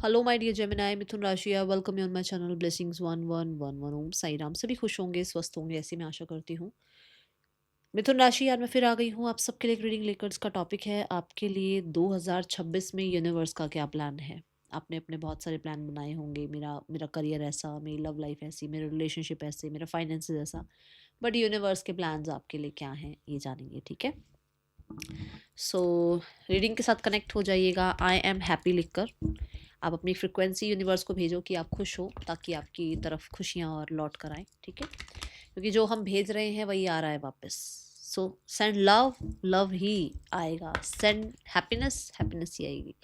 Hello my dear Gemini मिथुन राशि, welcome you on my channel blessings 1111 ओम साई राम। सभी खुश होंगे, स्वस्थ होंगे, ऐसी मैं आशा करती हूँ। मिथुन राशि, यार मैं फिर आ गई हूँ आप सबके लिए एक रीडिंग लेकर। इसका टॉपिक है आपके लिए 2026 में यूनिवर्स का क्या प्लान है। आपने अपने बहुत सारे प्लान बनाए होंगे, मेरा मेरा करियर ऐसा, मेरी लव लाइफ ऐसी, मेरे रिलेशनशिप ऐसे, मेरा फाइनेंसेस ऐसा। बट यूनिवर्स के प्लान्स आपके लिए क्या हैं ये जानेंगे, ठीक है। सो रीडिंग के साथ कनेक्ट हो जाइएगा आई एम हैप्पी लिखकर। आप अपनी फ्रिक्वेंसी यूनिवर्स को भेजो कि आप खुश हो, ताकि आपकी तरफ खुशियाँ और लौट कर आए, ठीक है। क्योंकि जो हम भेज रहे हैं वही आ रहा है वापस। सो सेंड लव, लव ही आएगा। सेंड हैप्पीनेस, हैप्पीनेस ही आएगी।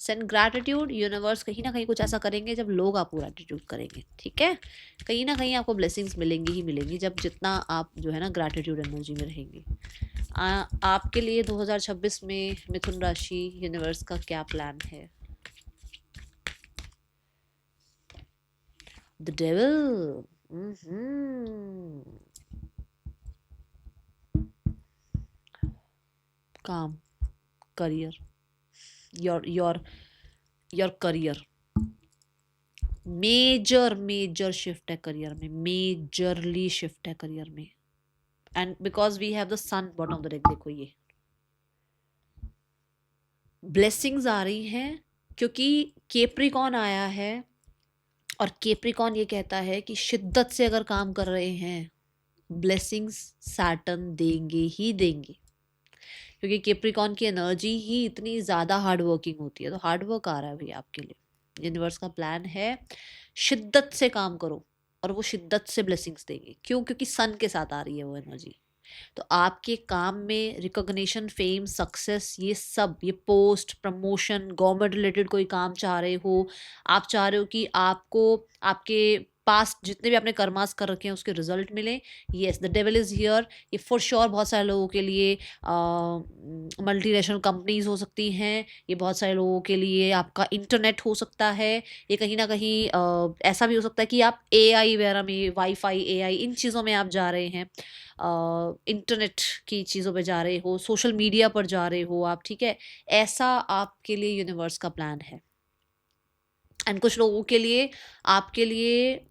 सेंड ग्रैटिट्यूड, यूनिवर्स कहीं ना कहीं कुछ ऐसा करेंगे जब लोग आपको ग्रैटिट्यूड करेंगे, ठीक है। कहीं ना कहीं आपको ब्लेसिंग्स मिलेंगी ही मिलेंगी जब जितना आप जो है ना ग्रैटिट्यूड एनर्जी में रहेंगे। आपके लिए 2026 में मिथुन राशि यूनिवर्स का क्या प्लान है। The devil. काम, career, your career. Major major shift है करियर में, मेजरली शिफ्ट है करियर में। And because we have the sun bottom of the deck, देखो ये ब्लेसिंग्स आ रही हैं क्योंकि केप्रिकॉन आया है। और केप्रिकॉन ये कहता है कि शिद्दत से अगर काम कर रहे हैं, ब्लेसिंग्स सैटर्न देंगे ही देंगे। क्योंकि केप्रिकॉन की एनर्जी ही इतनी ज़्यादा हार्ड वर्किंग होती है, तो हार्ड वर्क आ रहा है भैया आपके लिए। यूनिवर्स का प्लान है शिद्दत से काम करो और वो शिद्दत से ब्लेसिंग्स देंगे। क्यों? क्योंकि सन के साथ आ रही है वो एनर्जी। तो आपके काम में रिकॉग्निशन, फेम, सक्सेस, ये सब, ये पोस्ट, प्रमोशन, गवर्नमेंट रिलेटेड कोई काम चाह रहे हो, आप चाह रहे हो कि आपको आपके पास्ट जितने भी आपने कर्मास कर रखे हैं उसके रिजल्ट मिले। Yes, the devil is here. ये फॉर श्योर बहुत सारे लोगों के लिए मल्टीनेशनल कंपनीज हो सकती हैं, ये बहुत सारे लोगों के लिए आपका इंटरनेट हो सकता है, ये कहीं ना कहीं ऐसा भी हो सकता है कि आप एआई वगैरह में, वाईफाई, एआई, इन चीज़ों में आप जा रहे हैं, इंटरनेट की चीज़ों पे जा रहे हो, सोशल मीडिया पर जा रहे हो आप, ठीक है। ऐसा आपके लिए यूनिवर्स का प्लान है। एंड कुछ लोगों के लिए, आपके लिए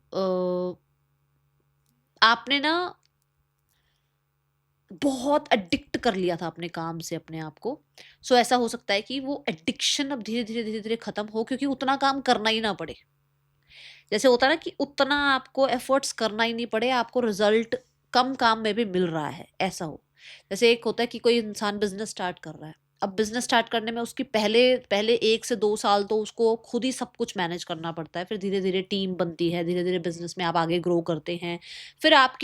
आपने ना बहुत एडिक्ट कर लिया था अपने काम से अपने आप को। सो ऐसा हो सकता है कि वो एडिक्शन अब धीरे धीरे धीरे धीरे खत्म हो, क्योंकि उतना काम करना ही ना पड़े। जैसे होता है ना कि उतना आपको एफर्ट्स करना ही नहीं पड़े, आपको रिजल्ट कम काम में भी मिल रहा है, ऐसा हो। जैसे एक होता है कि कोई इंसान बिजनेस स्टार्ट कर रहा है। अब बिजनेस स्टार्ट करने में उसकी पहले पहले 1 से 2 साल तो उसको खुद ही सब कुछ मैनेज करना पड़ता है, फिर धीरे धीरे टीम बनती है, धीरे धीरे बिजनेस में आप आगे ग्रो करते हैं। फिर आप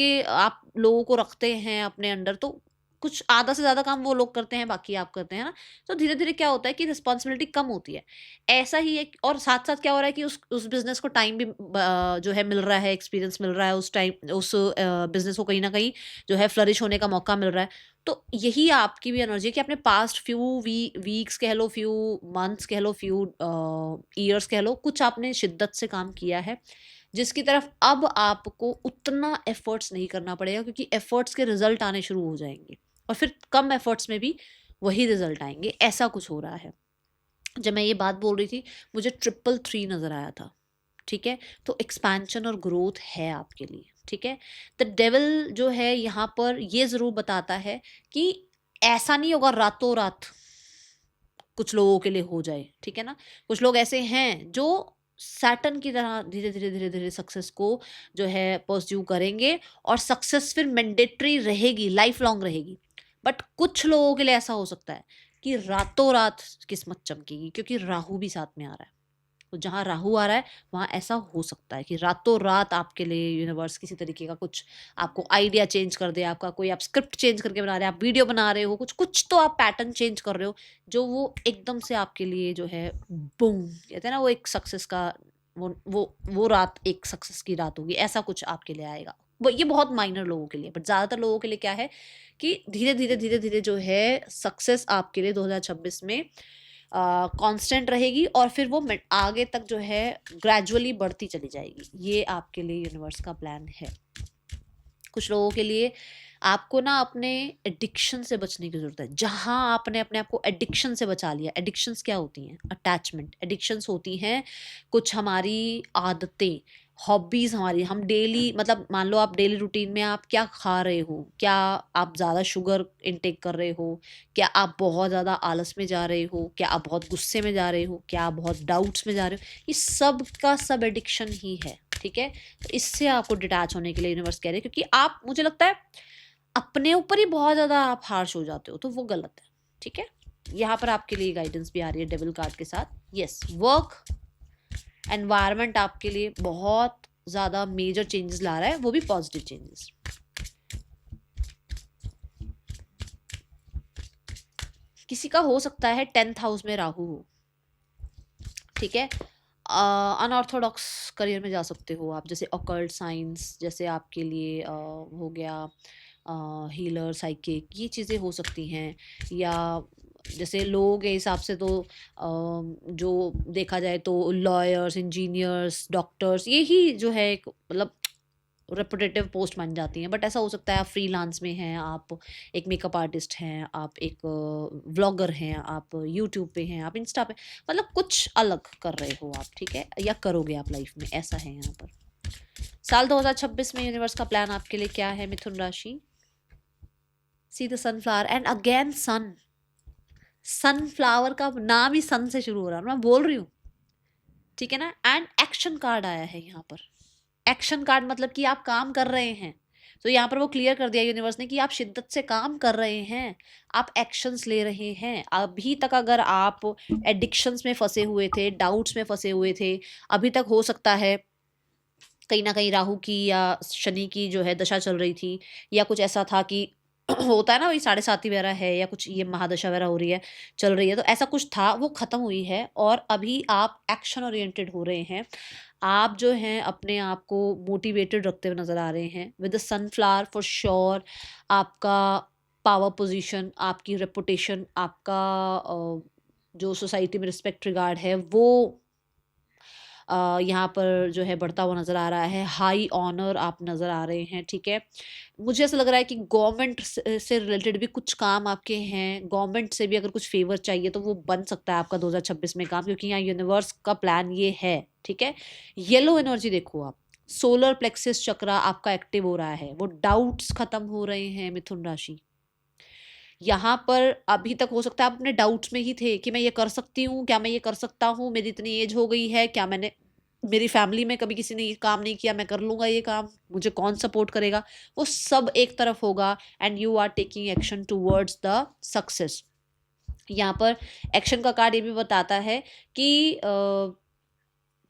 लोगों को रखते हैं अपने अंडर, तो कुछ आधा से ज्यादा काम वो लोग करते हैं, बाकी आप करते हैं ना। तो धीरे धीरे क्या होता है कि रिस्पॉन्सिबिलिटी कम होती है। ऐसा ही एक और साथ साथ क्या हो रहा है कि उस बिजनेस को टाइम भी जो है मिल रहा है, एक्सपीरियंस मिल रहा है, उस टाइम उस बिजनेस को कहीं ना कहीं जो है फ्लरिश होने का मौका मिल रहा है। तो यही आपकी भी एनर्जी है कि आपने पास्ट फ्यू वीक्स कह लो, फ्यू मंथ्स कह लो, फ्यू ईयर्स कह लो, कुछ आपने शिद्दत से काम किया है, जिसकी तरफ अब आपको उतना एफर्ट्स नहीं करना पड़ेगा, क्योंकि एफर्ट्स के रिजल्ट आने शुरू हो जाएंगे और फिर कम एफर्ट्स में भी वही रिजल्ट आएंगे। ऐसा कुछ हो रहा है। जब मैं ये बात बोल रही थी, मुझे 333 नज़र आया था, ठीक है। तो एक्सपेंशन और ग्रोथ है आपके लिए, ठीक है। द डेविल जो है यहाँ पर ये ज़रूर बताता है कि ऐसा नहीं होगा रातों रात कुछ लोगों के लिए हो जाए, ठीक है ना। कुछ लोग ऐसे हैं जो सैटर्न की तरह धीरे धीरे धीरे धीरे सक्सेस को जो है परस्यू करेंगे, और सक्सेस फिर मैंडेटरी रहेगी, लाइफ लॉन्ग रहेगी। बट कुछ लोगों के लिए ऐसा हो सकता है कि रातों रात किस्मत चमकेगी, क्योंकि राहु भी साथ में आ रहा है। तो जहाँ राहु आ रहा है वहाँ ऐसा हो सकता है कि रातों रात आपके लिए यूनिवर्स किसी तरीके का कुछ आपको आइडिया चेंज कर दे, आपका कोई आप स्क्रिप्ट चेंज करके बना रहे हैं, आप वीडियो बना रहे हो, कुछ कुछ तो आप पैटर्न चेंज कर रहे हो, जो वो एकदम से आपके लिए जो है बूम कहते हैं ना, वो एक सक्सेस का वो रात एक सक्सेस की रात होगी, ऐसा कुछ आपके लिए आएगा। वो ये बहुत माइनर लोगों के लिए, बट ज़्यादातर लोगों के लिए क्या है कि धीरे धीरे धीरे धीरे जो है सक्सेस आपके लिए 2026 में कांस्टेंट रहेगी, और फिर वो आगे तक जो है ग्रेजुअली बढ़ती चली जाएगी। ये आपके लिए यूनिवर्स का प्लान है। कुछ लोगों के लिए आपको ना अपने एडिक्शन से बचने की ज़रूरत है। जहाँ आपने अपने आप को एडिक्शन से बचा लिया, एडिक्शंस क्या होती हैं? अटैचमेंट। एडिक्शंस होती हैं कुछ हमारी आदतें, हॉबीज़ हमारी, हम डेली मतलब मान लो आप डेली रूटीन में आप क्या खा रहे हो? क्या आप ज़्यादा शुगर इनटेक कर रहे हो? क्या आप बहुत ज़्यादा आलस में जा रहे हो? क्या आप बहुत गुस्से में जा रहे हो? क्या आप बहुत डाउट्स में जा रहे हो? ये सब का सब एडिक्शन ही है, ठीक है? तो इससे आपको डिटैच होने के लिए यूनिवर्स कह रहे हैं, क्योंकि आप, मुझे लगता है, अपने ऊपर ही बहुत ज़्यादा आप हार्श हो जाते हो, तो वो गलत है, ठीक है? यहाँ पर आपके लिए गाइडेंस भी आ रही है डेविल कार्ड के साथ। यस, वर्क एनवायरनमेंट आपके लिए बहुत ज़्यादा मेजर चेंजेस ला रहा है, वो भी पॉजिटिव चेंजेस। किसी का हो सकता है 10th हाउस में राहु हो, ठीक है? अनऑर्थोडॉक्स करियर में जा सकते हो आप, जैसे ऑकल्ट साइंस, जैसे आपके लिए हो गया हीलर, साइकिक, ये चीज़ें हो सकती हैं। या जैसे लोगों के हिसाब से तो जो देखा जाए तो लॉयर्स, इंजीनियर्स, डॉक्टर्स, ये ही जो है एक मतलब रेपुटेटिव पोस्ट बन जाती हैं। बट ऐसा हो सकता है आप फ्रीलांस में हैं, आप एक मेकअप आर्टिस्ट हैं, आप एक व्लॉगर हैं, आप यूट्यूब पे हैं, आप इंस्टा पे, मतलब कुछ अलग कर रहे हो आप, ठीक है? या करोगे आप लाइफ में, ऐसा है यहाँ पर। साल 2026 में यूनिवर्स का प्लान आपके लिए क्या है मिथुन राशि? See the sunflower and again sun. Sunflower का नाम ही सन से शुरू हो रहा है, मैं बोल रही हूँ, ठीक है ना? एंड एक्शन कार्ड आया है यहाँ पर। एक्शन कार्ड मतलब कि आप काम कर रहे हैं। तो यहाँ पर वो क्लियर कर दिया यूनिवर्स ने कि आप शिद्दत से काम कर रहे हैं, आप एक्शंस ले रहे हैं। अभी तक अगर आप एडिक्शंस में फंसे हुए थे, डाउट्स में फंसे हुए थे, अभी तक हो सकता है कहीं ना कहीं राहु की या शनि की जो है दशा चल रही थी, या कुछ ऐसा था कि होता है ना वही 7.5 वगैरह है, या कुछ ये महादशा वगैरह हो रही है, चल रही है, तो ऐसा कुछ था, वो खत्म हुई है और अभी आप एक्शन ओरिएंटेड हो रहे हैं। आप जो हैं अपने आप को मोटिवेटेड रखते हुए नजर आ रहे हैं with the sunflower for sure. आपका पावर पोजीशन, आपकी रेपुटेशन, आपका जो सोसाइटी में रिस्पेक्ट रिगार्ड है, वो यहाँ पर जो है बढ़ता हुआ नज़र आ रहा है। हाई ऑनर आप नज़र आ रहे हैं, ठीक है? मुझे ऐसा लग रहा है कि गवर्नमेंट से रिलेटेड भी कुछ काम आपके हैं, गवर्नमेंट से भी अगर कुछ फेवर चाहिए तो वो बन सकता है आपका 2026 में काम, क्योंकि यहाँ यूनिवर्स का प्लान ये है, ठीक है? येलो एनर्जी देखो आप, सोलर प्लेक्सिस चक्रा आपका एक्टिव हो रहा है, वो डाउट्स खत्म हो रहे हैं मिथुन राशि। यहाँ पर अभी तक हो सकता है आप अपने डाउट्स में ही थे कि मैं ये कर सकती हूँ, क्या मैं ये कर सकता हूँ, मेरी इतनी एज हो गई है, क्या मैंने, मेरी फैमिली में कभी किसी ने ये काम नहीं किया, मैं कर लूँगा ये काम, मुझे कौन सपोर्ट करेगा, वो सब एक तरफ होगा and you are taking action towards the success. यहाँ पर एक्शन का कार्ड ये भी बताता है कि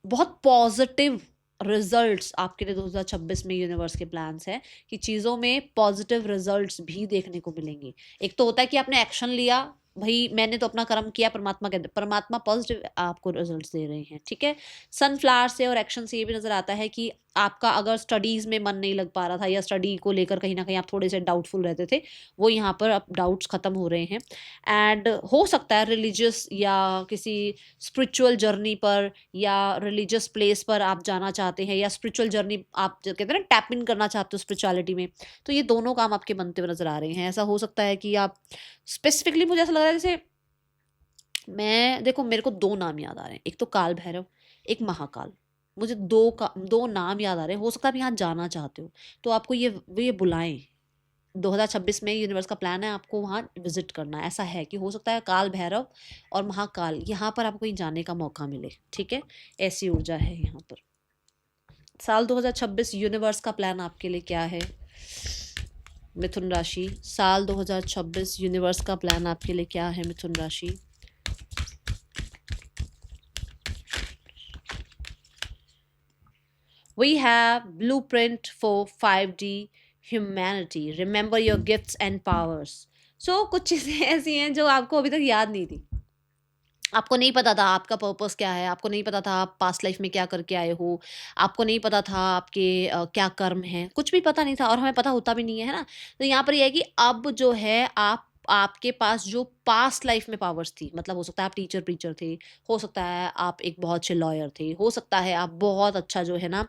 बहुत पॉजिटिव रिजल्ट्स आपके लिए 2026 में यूनिवर्स के प्लान्स हैं कि चीज़ों में पॉजिटिव रिजल्ट्स भी देखने को मिलेंगे। एक तो होता है कि आपने एक्शन लिया, भाई मैंने तो अपना कर्म किया, परमात्मा कहते, परमात्मा पॉजिटिव आपको रिजल्ट्स दे रहे हैं, ठीक है? सनफ्लावर से और एक्शन से ये भी नजर आता है कि आपका अगर स्टडीज में मन नहीं लग पा रहा था, या स्टडी को लेकर कहीं ना कहीं आप थोड़े से डाउटफुल रहते थे, वो यहाँ पर अब डाउट्स खत्म हो रहे हैं। एंड हो सकता है रिलीजियस या किसी स्पिरिचुअल जर्नी पर या रिलीजियस प्लेस पर आप जाना चाहते हैं, या स्पिरिचुअल जर्नी आप जो कहते हैं ना टैप इन करना चाहते हो स्पिरिचुअलिटी में, तो ये दोनों काम आपके बनते हुए नजर आ रहे हैं। ऐसा हो सकता है कि आप स्पेसिफिकली, मुझे ऐसा लग रहा है जैसे, मैं देखो मेरे को दो नाम याद आ रहे हैं, एक तो काल भैरव, एक महाकाल। मुझे दो नाम याद आ रहे हैं। हो सकता है आप यहाँ जाना चाहते हो, तो आपको ये बुलाएं। 2026 में यूनिवर्स का प्लान है आपको वहाँ विजिट करना। ऐसा है कि हो सकता है काल भैरव और महाकाल यहाँ पर आपको कहीं जाने का मौका मिले, ठीक है? ऐसी ऊर्जा है यहाँ पर। साल 2026 यूनिवर्स का प्लान आपके लिए क्या है मिथुन राशि? साल 2026 यूनिवर्स का प्लान आपके लिए क्या है मिथुन राशि? We have blueprint for 5D humanity. Remember your gifts and powers. So कुछ चीज़ें ऐसी हैं जो आपको अभी तक याद नहीं थी। आपको नहीं पता था आपका पर्पस क्या है, आपको नहीं पता था आप पास्ट लाइफ में क्या करके आए हो, आपको नहीं पता था आपके क्या कर्म हैं, कुछ भी पता नहीं था, और हमें पता होता भी नहीं है ना? तो यहाँ पर ये है कि अब जो है आपके पास जो पास्ट लाइफ में पावर्स थी, मतलब हो सकता है आप टीचर प्रीचर थे, हो सकता है आप एक बहुत अच्छे लॉयर थे, हो सकता है आप बहुत अच्छा जो है ना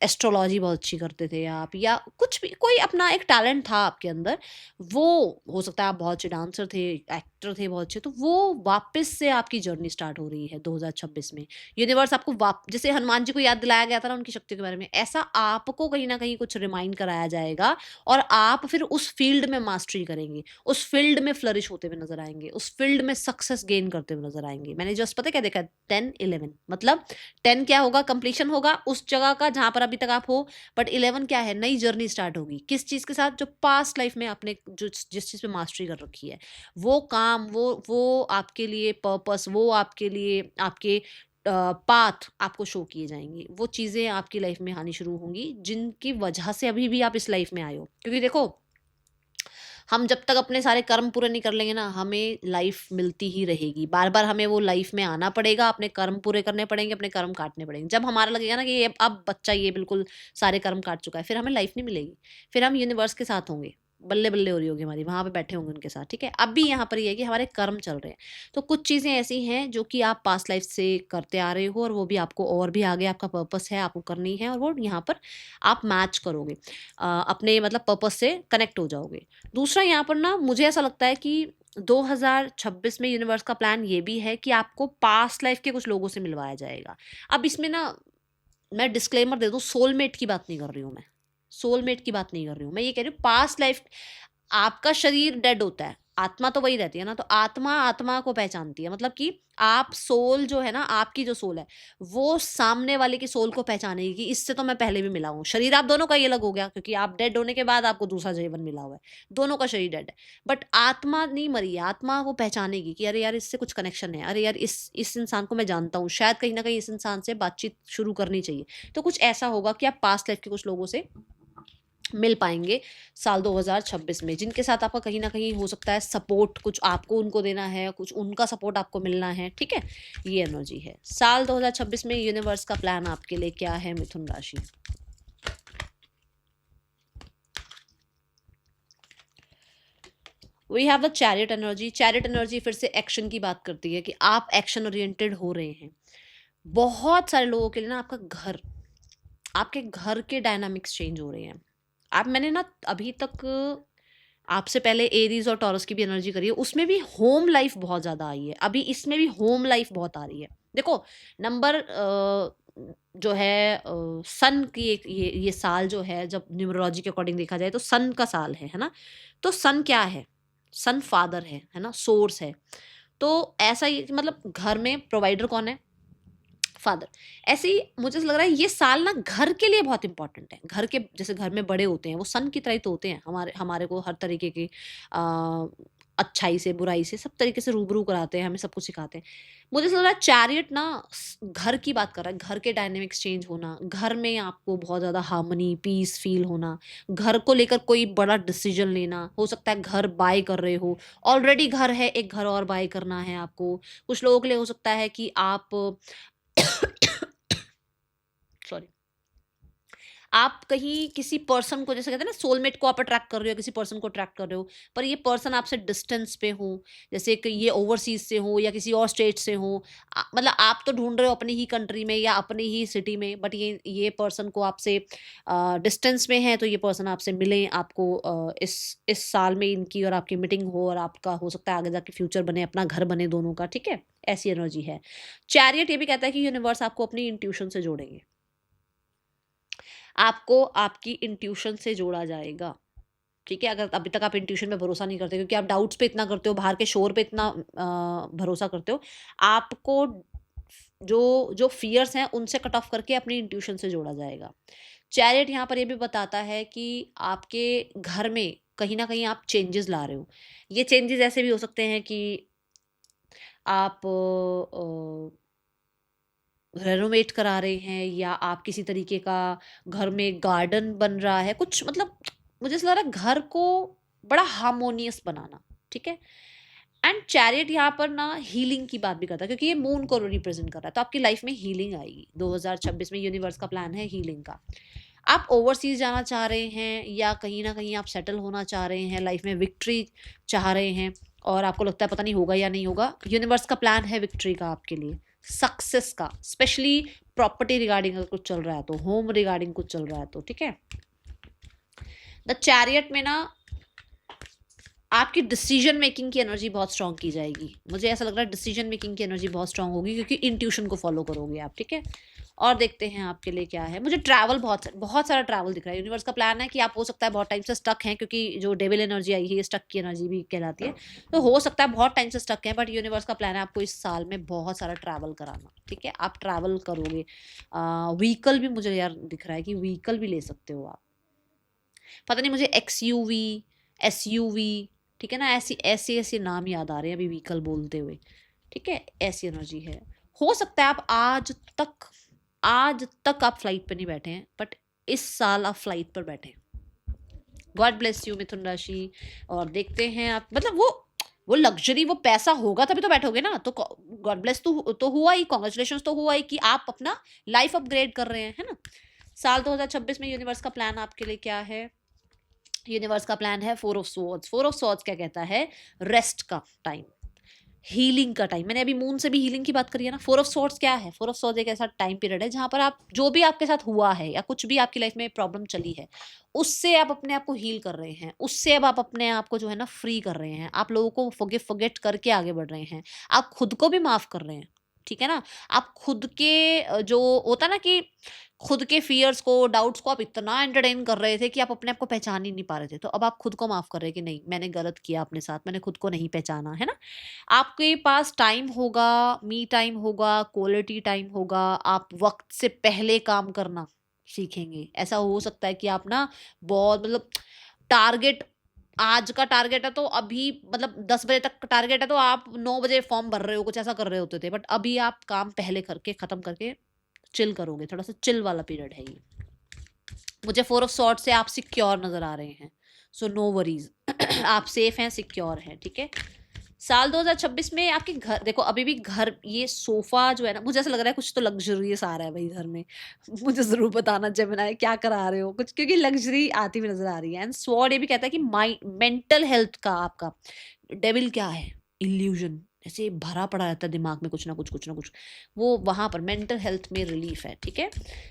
एस्ट्रोलॉजी बहुत अच्छी करते थे आप, या कुछ भी, कोई अपना एक टैलेंट था आपके अंदर, वो हो सकता है आप बहुत अच्छे डांसर थे, एक्टर थे बहुत अच्छे, तो वो वापस से आपकी जर्नी स्टार्ट हो रही है 2026 में। यूनिवर्स आपको जैसे हनुमान जी को याद दिलाया गया था ना उनकी शक्तियों के बारे में, ऐसा आपको कहीं ना कहीं कुछ रिमाइंड कराया जाएगा, और आप फिर उस फील्ड में मास्टरी करेंगे, उस फील्ड में फ्लरिश होते हुए नजर आएंगे, उस फील्ड में सक्सेस गेन करते हुए नजर आएंगे। मैंने जस्ट पता है क्या देखा, 10-11, मतलब 10 क्या होगा, कंप्लीशन होगा उस जगह का जहां पर अभी तक आप हो, बट 11 क्या है, नई जर्नी स्टार्ट होगी। किस चीज के साथ, जो पास्ट लाइफ में आपने जो जिस चीज पे मास्टरी कर रखी है, वो काम, वो आपके लिए पर्पस, वो आपके लिए आपके पाथ आपको शो किए जाएंगे, वो चीजें आपकी लाइफ में आनी शुरू होंगी जिनकी वजह से अभी भी आप इस लाइफ में आए हो। क्योंकि देखो, हम जब तक अपने सारे कर्म पूरे नहीं कर लेंगे ना, हमें लाइफ मिलती ही रहेगी, बार बार हमें वो लाइफ में आना पड़ेगा, अपने कर्म पूरे करने पड़ेंगे, अपने कर्म काटने पड़ेंगे। जब हमारा लगेगा ना कि ये अब बच्चा ये बिल्कुल सारे कर्म काट चुका है, फिर हमें लाइफ नहीं मिलेगी, फिर हम यूनिवर्स के साथ होंगे, बल्ले बल्ले हो रही होगी हमारी, वहां पे बैठे होंगे उनके साथ। ठीक है, अब भी यहाँ पर ये है कि हमारे कर्म चल रहे हैं, तो कुछ चीजें ऐसी हैं जो कि आप पास्ट लाइफ से करते आ रहे हो, और वो भी आपको और भी आगे आपका पर्पस है, आपको करनी है, और वो यहाँ पर आप मैच करोगे, अपने मतलब पर्पस से कनेक्ट हो जाओगे। दूसरा यहाँ पर ना मुझे ऐसा लगता है कि 2026 में यूनिवर्स का प्लान ये भी है कि आपको पास्ट लाइफ के कुछ लोगों से मिलवाया जाएगा। अब इसमें ना मैं डिस्क्लेमर दे दूं, सोलमेट की बात नहीं कर रही हूँ मैं, सोलमेट की बात नहीं कर रही हूँ मैं, ये कह रही हूँ पास्ट लाइफ। आपका शरीर डेड होता है, आत्मा तो वही रहती है ना, तो आत्मा आत्मा को पहचानती है, मतलब कि आप सोल जो है ना, आपकी जो सोल है, वो सामने वाले की सोल को पहचानेगी कि इससे तो मैं पहले भी मिला हूँ। शरीर आप दोनों का ही अलग हो गया, क्योंकि आप डेड होने के बाद आपको दूसरा जीवन मिला हुआ है, दोनों का शरीर डेड है, बट आत्मा नहीं मरी है। आत्मा वो पहचानेगी कि अरे यार इससे कुछ कनेक्शन है, अरे यार इस इंसान को मैं जानता हूँ, शायद कहीं ना कहीं इस इंसान से बातचीत शुरू करनी चाहिए। तो कुछ ऐसा होगा कि आप पास्ट लाइफ के कुछ लोगों से मिल पाएंगे साल 2026 में, जिनके साथ आपका कहीं ना कहीं हो सकता है सपोर्ट, कुछ आपको उनको देना है, कुछ उनका सपोर्ट आपको मिलना है। ठीक है, ये एनर्जी है साल 2026 में। यूनिवर्स का प्लान आपके लिए क्या है मिथुन राशि? We have the chariot energy. Chariot energy फिर से एक्शन की बात करती है कि आप एक्शन ओरिएंटेड हो रहे हैं। बहुत सारे लोगों के लिए ना आपका घर, आपके घर के डायनामिक्स चेंज हो रहे हैं। आप, मैंने ना अभी तक आपसे पहले एरीज और टॉरस की भी एनर्जी करी है, उसमें भी होम लाइफ बहुत ज़्यादा आई है, अभी इसमें भी होम लाइफ बहुत आ रही है। देखो, नंबर जो है सन की एक ये साल जो है, जब न्यूमरोलॉजी के अकॉर्डिंग देखा जाए तो सन का साल है ना। तो सन क्या है, सन फादर है ना, सोर्स है। तो ऐसा ही मतलब घर में प्रोवाइडर कौन है, फादर। ऐसे ही मुझे ऐसा लग रहा है ये साल ना घर के लिए बहुत इंपॉर्टेंट है। घर के जैसे घर में बड़े होते हैं, वो सन की तरह ही तो होते हैं, हमारे हमारे को हर तरीके की आ, अच्छाई से बुराई से सब तरीके से रूबरू कराते हैं, हमें सब कुछ सिखाते हैं। मुझे ऐसा लग रहा है चैरियट ना घर की बात कर रहा है, घर के डायनेमिक्स चेंज होना, घर में आपको बहुत ज़्यादा हार्मनी पीस फील होना, घर को लेकर कोई बड़ा डिसीजन लेना, हो सकता है घर बाय कर रहे हो, ऑलरेडी घर है, एक घर और बाय करना है आपको। कुछ लोगों के लिए हो सकता है कि आप सॉरी, आप कहीं किसी पर्सन को, जैसे कहते हैं ना सोलमेट को आप अट्रैक्ट कर रहे हो, किसी पर्सन को अट्रैक्ट कर रहे हो, पर ये पर्सन आपसे डिस्टेंस पे हो, जैसे कि ये ओवरसीज से हो या किसी और स्टेट से हो। मतलब आप तो ढूंढ रहे हो अपनी ही कंट्री में या अपनी ही सिटी में, बट ये पर्सन को आपसे डिस्टेंस में है, तो ये पर्सन आपसे मिले, आपको इस साल में इनकी और आपकी मीटिंग हो, और आपका हो सकता है आगे जाके फ्यूचर बने, अपना घर बने दोनों का। ठीक है, ऐसी एनर्जी है। चैरियट ये भी कहता है कि यूनिवर्स आपको अपनी इंट्यूशन से जोड़ेंगे, आपको आपकी इंट्यूशन से जोड़ा जाएगा। ठीक है, अगर अभी तक आप इंट्यूशन पे भरोसा नहीं करते, क्योंकि आप डाउट्स पे इतना करते हो, बाहर के शोर पे इतना भरोसा करते हो, आपको जो जो फियर्स हैं उनसे कट ऑफ करके अपनी इंट्यूशन से जोड़ा जाएगा। चैरियट यहाँ पर ये भी बताता है कि आपके घर में कहीं ना कहीं आप चेंजेस ला रहे हो। ये चेंजेस ऐसे भी हो सकते हैं कि आप रेनोवेट करा रहे हैं, या आप किसी तरीके का घर में गार्डन बन रहा है, कुछ मतलब मुझे ऐसा लग रहा है घर को बड़ा हार्मोनियस बनाना। ठीक है, एंड चैरियट यहाँ पर ना हीलिंग की बात भी करता है, क्योंकि ये मून को रिप्रेजेंट कर रहा है, तो आपकी लाइफ में हीलिंग आएगी 2026 में। यूनिवर्स का प्लान है हीलिंग का। आप ओवरसीज जाना चाह रहे हैं, या कहीं ना कहीं आप सेटल होना चाह रहे हैं, लाइफ में विक्ट्री चाह रहे हैं, और आपको लगता है पता नहीं होगा या नहीं होगा, यूनिवर्स का प्लान है विक्ट्री का आपके लिए। सक्सेस का, स्पेशली प्रॉपर्टी रिगार्डिंग अगर कुछ चल रहा है तो, होम रिगार्डिंग कुछ चल रहा है तो, ठीक है। द चैरियट में ना आपकी डिसीजन मेकिंग की एनर्जी बहुत स्ट्रांग की जाएगी। मुझे ऐसा लग रहा है डिसीजन मेकिंग की एनर्जी बहुत स्ट्रांग होगी, क्योंकि इंट्यूशन को फॉलो करोगे आप, ठीक है। और देखते हैं आपके लिए क्या है। मुझे ट्रैवल बहुत बहुत सारा ट्रैवल दिख रहा है। यूनिवर्स का प्लान है कि आप हो सकता है बहुत टाइम से स्टक हैं, क्योंकि जो डेविल एनर्जी आई है ये स्टक की एनर्जी भी कहलाती है। तो हो सकता है बहुत टाइम से स्टक हैं, बट यूनिवर्स का प्लान है आपको इस साल में बहुत सारा ट्रैवल कराना, ठीक है। आप ट्रैवल करोगे। व्हीकल भी मुझे यार दिख रहा है कि व्हीकल भी ले सकते हो आप। पता नहीं मुझे XUV, SUV, ठीक है ना, ऐसी ऐसे ऐसे नाम याद आ रहे हैं अभी व्हीकल बोलते हुए, ठीक है। ऐसी एनर्जी है। हो सकता है आप आज तक आप फ्लाइट पे नहीं बैठे हैं, बट इस साल आप फ्लाइट पर बैठे हैं। गॉड ब्लेस यू मिथुन राशि। और देखते हैं आप, मतलब वो लग्जरी, वो पैसा होगा तभी तो बैठोगे ना। तो गॉड ब्लेस तो हुआ ही, कॉन्ग्रेचुलेशन तो हुआ ही कि आप अपना लाइफ अपग्रेड कर रहे हैं, है ना। साल 2026 में यूनिवर्स का प्लान आपके लिए क्या है। यूनिवर्स का प्लान है 4 ऑफ स्वॉर्ड्स। 4 ऑफ स्वॉर्ड्स क्या कहता है, रेस्ट का टाइम, हीलिंग का टाइम। मैंने अभी मून से भी हीलिंग की बात करी है ना। 4 ऑफ स्वॉर्ड्स क्या है, 4 ऑफ स्वॉर्ड्स एक ऐसा टाइम पीरियड है जहां पर आप जो भी आपके साथ हुआ है या कुछ भी आपकी लाइफ में प्रॉब्लम चली है, उससे आप अपने आप को हील कर रहे हैं, उससे अब आप अपने आप को जो है ना फ्री कर रहे हैं। आप लोगों को फॉरगेट करके आगे बढ़ रहे हैं। आप खुद को भी माफ कर रहे हैं, ठीक है ना। आप खुद के जो होता ना कि खुद के फियर्स को, डाउट्स को आप इतना एंटरटेन कर रहे थे कि आप अपने आप को पहचान ही नहीं पा रहे थे, तो अब आप खुद को माफ कर रहे हैं कि नहीं, मैंने गलत किया अपने साथ, मैंने खुद को नहीं पहचाना, है ना। आपके पास टाइम होगा, मी टाइम होगा, क्वालिटी टाइम होगा। आप वक्त से पहले काम करना सीखेंगे। ऐसा हो सकता है कि आप ना बहुत, मतलब टारगेट, आज का टारगेट है तो अभी, मतलब 10 बजे तक का टारगेट है तो आप 9 बजे फॉर्म भर रहे हो, कुछ ऐसा कर रहे होते थे, बट अभी आप काम पहले करके खत्म करके चिल करोगे। थोड़ा सा चिल वाला पीरियड है ये। मुझे 4 ऑफ सॉर्ड से आप सिक्योर नजर आ रहे हैं, सो नो वरीज। आप सेफ हैं, सिक्योर हैं, ठीक है। साल 2026 में आपके घर देखो, अभी भी घर, ये सोफा जो है ना, मुझे ऐसा लग रहा है कुछ तो लग्जरियस आ रहा है भाई घर में। मुझे जरूर बताना जेमिनी क्या करा रहे हो कुछ, क्योंकि लग्जरी आती हुई नजर आ रही है। एंड स्वॉर्ड ये भी कहता है कि माइंड, मेंटल हेल्थ का आपका डेविल क्या है, इल्यूजन, ऐसे भरा पड़ा रहता है दिमाग में कुछ ना कुछ कुछ ना कुछ, वो वहां पर मेंटल हेल्थ में रिलीफ है, ठीक है।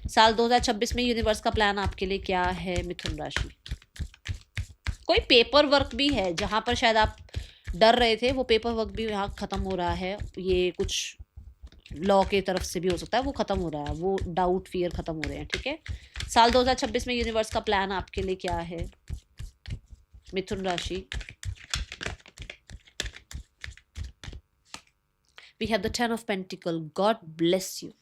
साल 2026 में यूनिवर्स का प्लान आपके लिए क्या है मिथुन राशि। कोई पेपर वर्क भी है जहां पर शायद आप डर रहे थे, वो पेपर वर्क भी यहाँ खत्म हो रहा है। ये कुछ लॉ के तरफ से भी हो सकता है, वो खत्म हो रहा है, वो डाउट फियर खत्म हो रहे हैं, ठीक है। साल 2026 में यूनिवर्स का प्लान आपके लिए क्या है मिथुन राशि। We have the 10 of Pentacle. God bless you.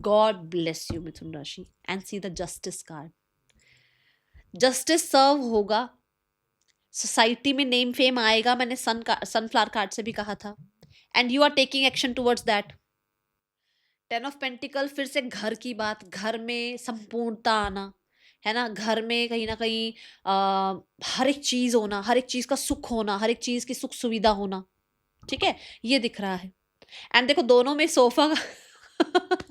God bless you, मिथुन राशि. And see the Justice card. Justice सर्व होगा, सोसाइटी में नेम फेम आएगा। मैंने सनफ्लावर कार्ड से भी कहा था। And you are taking action towards that. 10 of pentacle, फिर से घर की बात, घर में संपूर्णता आना, है ना। घर में कहीं ना कहीं हर एक चीज होना, हर एक चीज का सुख होना, हर एक चीज की सुख सुविधा होना, ठीक है, ये दिख रहा है। एंड देखो दोनों में सोफा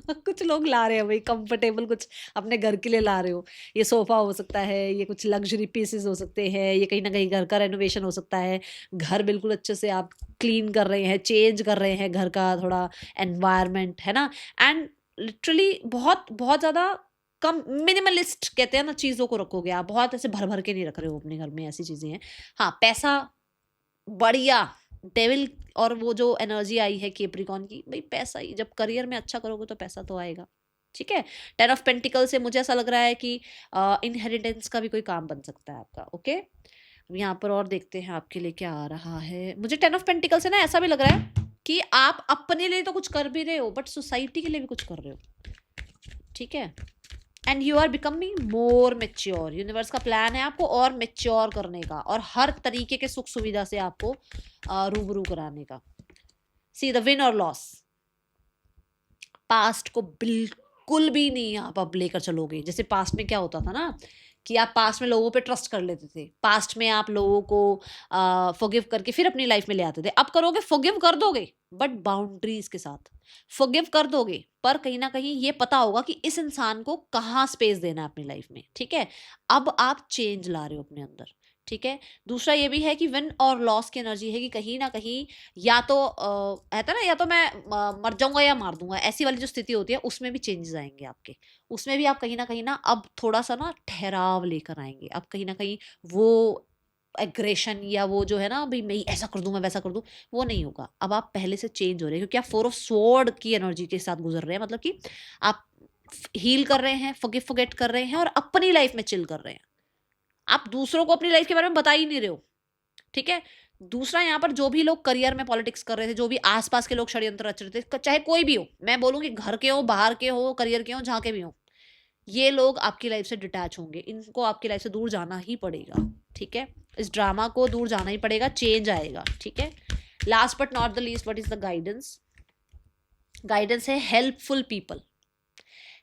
कुछ लोग ला रहे हैं भाई कंफर्टेबल, कुछ अपने घर के लिए ला रहे हो। ये सोफा हो सकता है, ये कुछ लग्जरी पीसेस हो सकते हैं, ये कहीं ना कहीं घर का रेनोवेशन हो सकता है। घर बिल्कुल अच्छे से आप क्लीन कर रहे हैं, चेंज कर रहे हैं घर का थोड़ा एनवायरनमेंट, है ना। एंड लिटरली बहुत बहुत ज़्यादा कम मिनिमलिस्ट कहते हैं ना, चीज़ों को रखोगे आप, बहुत ऐसे भर भर के नहीं रख रहे हो अपने घर में, ऐसी चीज़ें हैं। हाँ, पैसा बढ़िया, डेविल और वो जो एनर्जी आई है केप्रिकॉन की, भाई पैसा ही, जब करियर में अच्छा करोगे तो पैसा तो आएगा, ठीक है। 10 ऑफ पेंटिकल से मुझे ऐसा लग रहा है कि इनहेरिटेंस का भी कोई काम बन सकता है आपका, ओके। यहाँ पर और देखते हैं आपके लिए क्या आ रहा है। मुझे 10 ऑफ पेंटिकल से ना ऐसा भी लग रहा है कि आप अपने लिए तो कुछ कर भी रहे हो, बट सोसाइटी के लिए भी कुछ कर रहे हो, ठीक है। And you are becoming more mature. Universe का प्लान है आपको और मेच्योर करने का, और हर तरीके के सुख सुविधा से आपको रूबरू कराने का। सी द विन और लॉस, पास्ट को बिल्कुल भी नहीं आप अब लेकर चलोगे। जैसे पास्ट में क्या होता था ना कि आप पास्ट में लोगों पे ट्रस्ट कर लेते थे, पास्ट में आप लोगों को फॉरगिव करके फिर अपनी लाइफ में ले आते थे। अब करोगे, फॉरगिव कर दोगे बट बाउंड्रीज के साथ। फॉरगिव कर दोगे पर कहीं ना कहीं ये पता होगा कि इस इंसान को कहाँ स्पेस देना है अपनी लाइफ में, ठीक है। अब आप चेंज ला रहे हो अपने अंदर, ठीक है। दूसरा ये भी है कि विन और लॉस की एनर्जी है कि कहीं ना कहीं या तो कहता है ना, या तो मैं मर जाऊंगा या मार दूंगा, ऐसी वाली जो स्थिति होती है उसमें भी चेंजेस आएंगे आपके। उसमें भी आप कहीं ना अब थोड़ा सा ना ठहराव लेकर आएंगे, अब कहीं ना कहीं वो एग्रेशन या वो जो है ना भाई मैं ऐसा कर दूं मैं वैसा कर दूं, वो नहीं होगा। अब आप पहले से चेंज हो रहे हैं क्योंकि आप 4 ऑफ स्वॉर्ड की एनर्जी के साथ गुजर रहे हैं, मतलब कि आप हील कर रहे हैं, फॉरगिव फॉरगेट कर रहे हैं और अपनी लाइफ में चिल कर रहे हैं। आप दूसरों को अपनी लाइफ के बारे में बता ही नहीं रहे हो, ठीक है। दूसरा, यहाँ पर जो भी लोग करियर में पॉलिटिक्स कर रहे थे, जो भी आसपास के लोग षड्यंत्र रच रहे थे, चाहे कोई भी हो, मैं बोलूंगी घर के हो, बाहर के हो, करियर के हो, जहां के भी हो, ये लोग आपकी लाइफ से डिटैच होंगे, इनको आपकी लाइफ से दूर जाना ही पड़ेगा, ठीक है। इस ड्रामा को दूर जाना ही पड़ेगा, चेंज आएगा, ठीक है। Last but not the least, what is the guidance? Guidance है हेल्पफुल पीपल।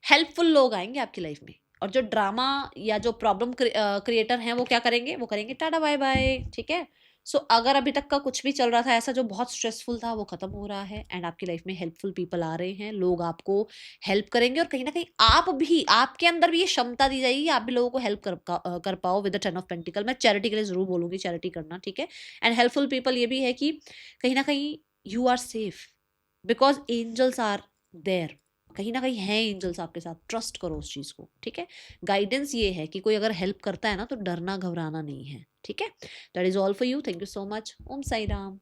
हेल्पफुल लोग आएंगे आपकी लाइफ में, और जो ड्रामा या जो प्रॉब्लम क्रिएटर हैं वो क्या करेंगे? वो करेंगे टाटा बाय बाय, ठीक है। सो अगर अभी तक का कुछ भी चल रहा था ऐसा जो बहुत स्ट्रेसफुल था, वो खत्म हो रहा है एंड आपकी लाइफ में हेल्पफुल पीपल आ रहे हैं, लोग आपको हेल्प करेंगे, और कहीं ना कहीं आप भी, आपके अंदर भी ये क्षमता दी जाएगी कि आप भी लोगों को हेल्प कर पाओ विद द 10 ऑफ पेंटिकल। मैं चैरिटी के लिए जरूर बोलूंगी, चैरिटी करना, ठीक है। एंड हेल्पफुल पीपल ये भी है कि कहीं ना कहीं you are safe because angels are there, कहीं ना कहीं है एंजल्स आपके साथ, ट्रस्ट करो उस चीज को, ठीक है। गाइडेंस ये है कि कोई अगर हेल्प करता है ना तो डरना घबराना नहीं है, ठीक है। That is all for you, thank you so much. Om Sai Ram.